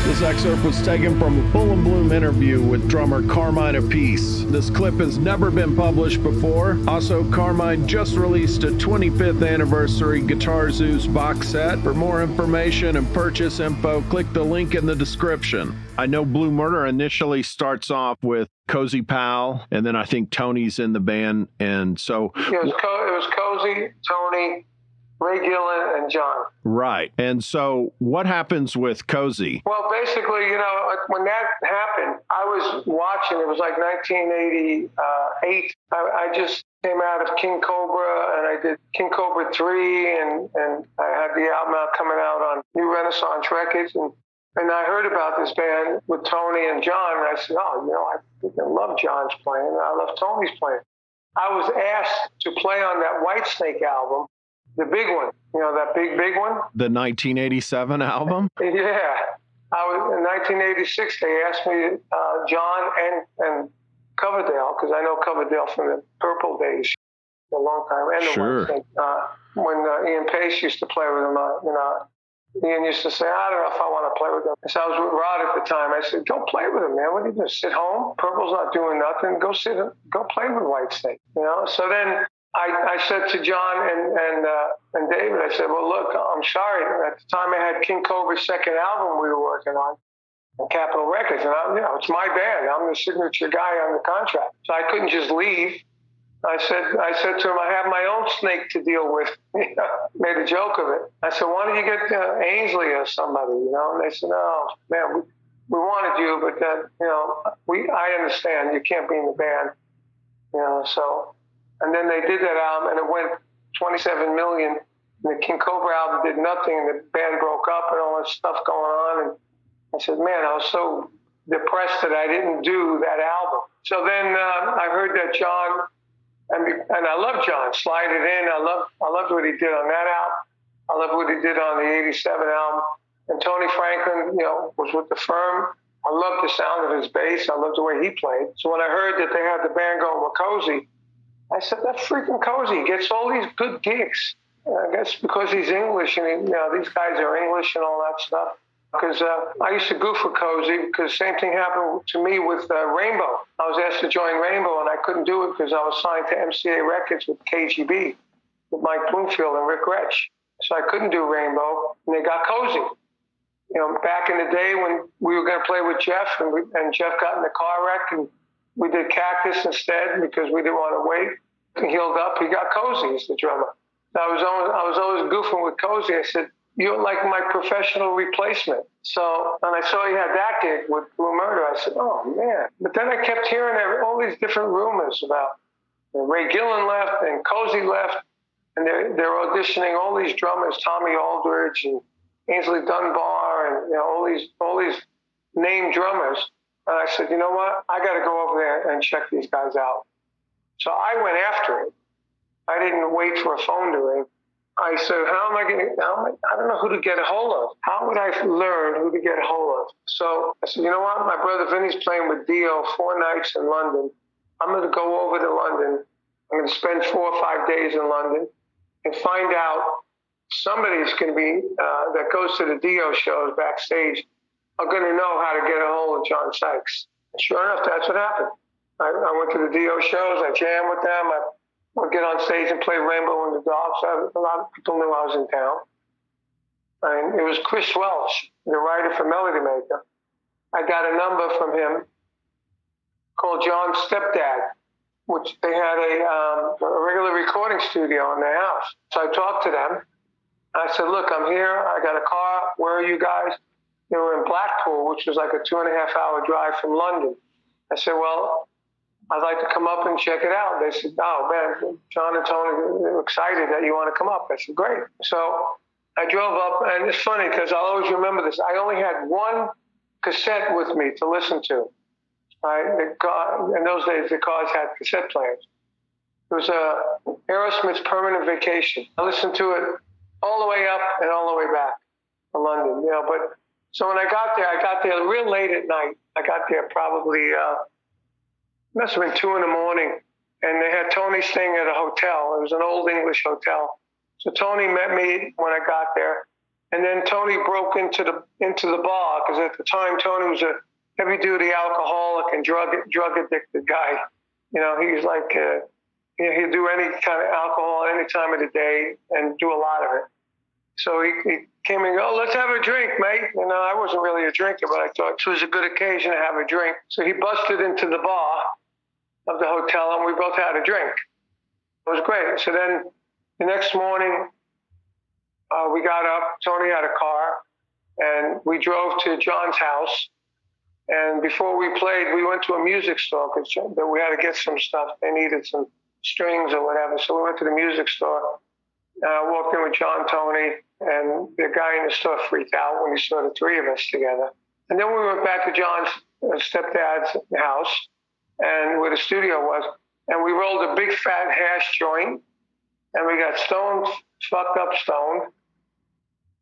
This excerpt was taken from a Full and Bloom interview with drummer Carmine Appice. This clip has never been published before. Also, Carmine just released a 25th anniversary Guitar Zeus box set. For more information and purchase info, click the link in the description. I know Blue Murder initially starts off with Cozy Powell, and then I think Tony's in the band, and so... It was Cozy, Tony, Ray Gillen, and John. Right. And so what happens with Cozy? Well, basically, when that happened, I was watching. It was like 1988. I just came out of King Kobra, and I did King Kobra 3, and I had the album coming out on New Renaissance Records, and I heard about this band with Tony and John, and I said, I love John's playing, and I love Tony's playing. I was asked to play on that Whitesnake album, the big one, that big one. The 1987 album? Yeah. In 1986, they asked me, John and Coverdale, because I know Coverdale from the Purple days, a long time, and sure. When Ian Pace used to play with him, Ian used to say, I don't know if I want to play with him. So I was with Rod at the time. I said, go play with him, man. What are you doing? Sit home? Purple's not doing nothing. Go play with Whitesnake. So then I said to John and David, I said, well, look, I'm sorry. At the time I had King Cobra's second album we were working on Capitol Records, and it's my band. I'm the signature guy on the contract. So I couldn't just leave. I said to him, I have my own snake to deal with. Made a joke of it. I said, why don't you get Aynsley or somebody, And they said, oh, man, we wanted you, but I understand you can't be in the band, so. And then they did that album, and it went 27 million. And the King Kobra album did nothing, and the band broke up and all that stuff going on. And I said, man, I was so depressed that I didn't do that album. So then I heard that John, and I love John, Slide It In. I loved what he did on that album. I loved what he did on the 87 album. And Tony Franklin, was with the Firm. I loved the sound of his bass. I loved the way he played. So when I heard that they had the band going with Cozy, I said, that freaking Cozy gets all these good gigs. I guess because he's English, and these guys are English and all that stuff. Because I used to goof with Cozy, because same thing happened to me with Rainbow. I was asked to join Rainbow, and I couldn't do it because I was signed to MCA Records with KGB, with Mike Bloomfield and Rick Retch. So I couldn't do Rainbow, and they got Cozy. Back in the day when we were going to play with Jeff, and Jeff got in the car wreck, and we did Cactus instead because we didn't want to wait. He healed up. He got Cozy as the drummer. I was always goofing with Cozy. I said, you're like my professional replacement. So, and I saw he had that gig with Blue Murder. I said, oh, man. But then I kept hearing all these different rumors about Ray Gillen left and Cozy left. And they're auditioning all these drummers, Tommy Aldridge and Aynsley Dunbar, and all these named drummers. And I said, you know what? I got to go over there and check these guys out. So I went after it. I didn't wait for a phone to ring. I said, I don't know who to get a hold of. How would I learn who to get a hold of? So I said, you know what? My brother Vinnie's playing with Dio 4 nights in London. I'm going to go over to London. I'm going to spend 4 or 5 days in London and find out somebody's going to be, that goes to the Dio shows backstage, are going to know how to get a hold of John Sykes. And sure enough, that's what happened. I went to the Dio shows. I jammed with them. I would get on stage and play Rainbow and the Dogs. A lot of people knew I was in town. And it was Chris Welch, the writer for Melody Maker. I got a number from him called John's Stepdad, which they had a regular recording studio in their house. So I talked to them. I said, look, I'm here. I got a car. Where are you guys? They were in Blackpool, which was like a 2.5-hour drive from London. I said, well, I'd like to come up and check it out. They said, oh, man, John and Tony are excited that you want to come up. I said, great. So I drove up, and it's funny because I'll always remember this. I only had one cassette with me to listen to. In those days, the cars had cassette players. It was Aerosmith's Permanent Vacation. I listened to it all the way up and all the way back to London. But so when I got there real late at night. I got there probably, must have been 2 in the morning, and they had Tony staying at a hotel. It was an old English hotel. So Tony met me when I got there, And then Tony broke into the bar, because at the time Tony was a heavy-duty alcoholic and drug-addicted guy. You know, he's like, he'd do any kind of alcohol any time of the day and do a lot of it. So he came and go, let's have a drink, mate. You know, I wasn't really a drinker, but I thought it was a good occasion to have a drink. So he busted into the bar of the hotel, and we both had a drink. It was great. So then the next morning, we got up. Tony had a car, and we drove to John's house. And before we played, we went to a music store because we had to get some stuff. They needed some strings or whatever. So we went to the music store. And I walked in with John, Tony, and the guy in the store freaked out when he saw the three of us together. And then we went back to John's stepdad's house, and where the studio was, and we rolled a big fat hash joint, and we got stoned, fucked up stoned.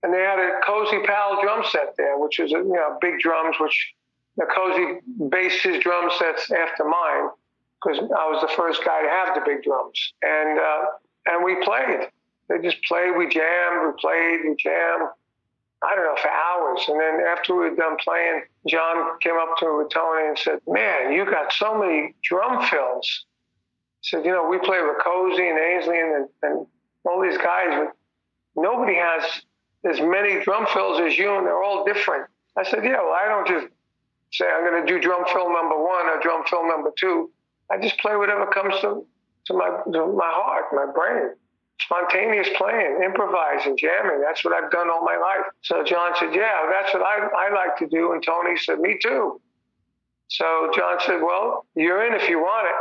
And they had a Cozy Powell drum set there, which was, big drums, which the Cozy based his drum sets after mine, because I was the first guy to have the big drums. And we played. They just played, we jammed, we played, we jammed, I don't know, for hours. And then after we were done playing, John came up to me with Tony and said, man, you got so many drum fills. He said, we play with Cozy and Aynsley and all these guys, but nobody has as many drum fills as you, and they're all different. I said, yeah, well, I don't just say I'm going to do drum fill number 1 or drum fill number 2. I just play whatever comes to my heart, my brain. Spontaneous playing, improvising, jamming. That's what I've done all my life. So John said, yeah, that's what I like to do. And Tony said, me too. So John said, well, you're in if you want it.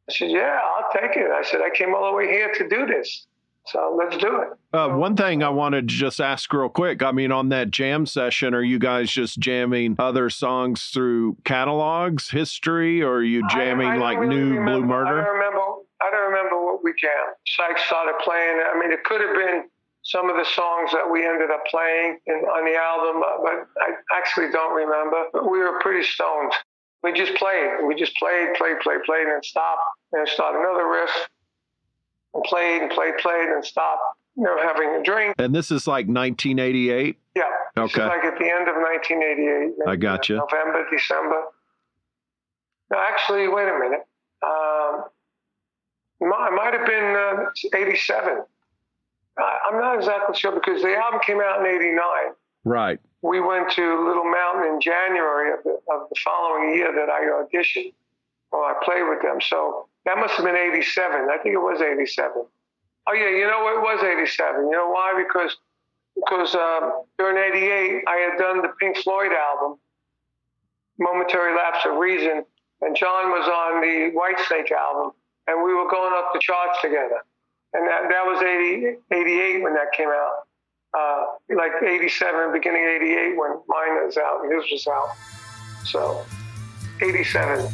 I said, yeah, I'll take it. I said, I came all the way here to do this. So let's do it. One thing I wanted to just ask real quick. I mean, on that jam session, are you guys just jamming other songs through catalogs, history, or are you jamming new Blue Murder? I don't remember what we jammed. Sykes started playing. I mean, it could have been some of the songs that we ended up playing on the album, but I actually don't remember. But we were pretty stoned. We just played. We just played, and then stopped, and then start another riff, and played, and stopped, having a drink. And this is like 1988? Yeah. This Okay. is like at the end of 1988. I got you. November, December. No, actually, wait a minute. It might have been 87. I'm not exactly sure because the album came out in 89. Right. We went to Little Mountain in January of the following year that I auditioned, or I played with them. So that must have been 87. I think it was 87. Oh, yeah, it was 87. You know why? Because during 88, I had done the Pink Floyd album, Momentary Lapse of Reason, and John was on the Whitesnake album. And we were going up the charts together. And that was 88 when that came out. Like 87, beginning 88 when mine was out and his was out. So, 87.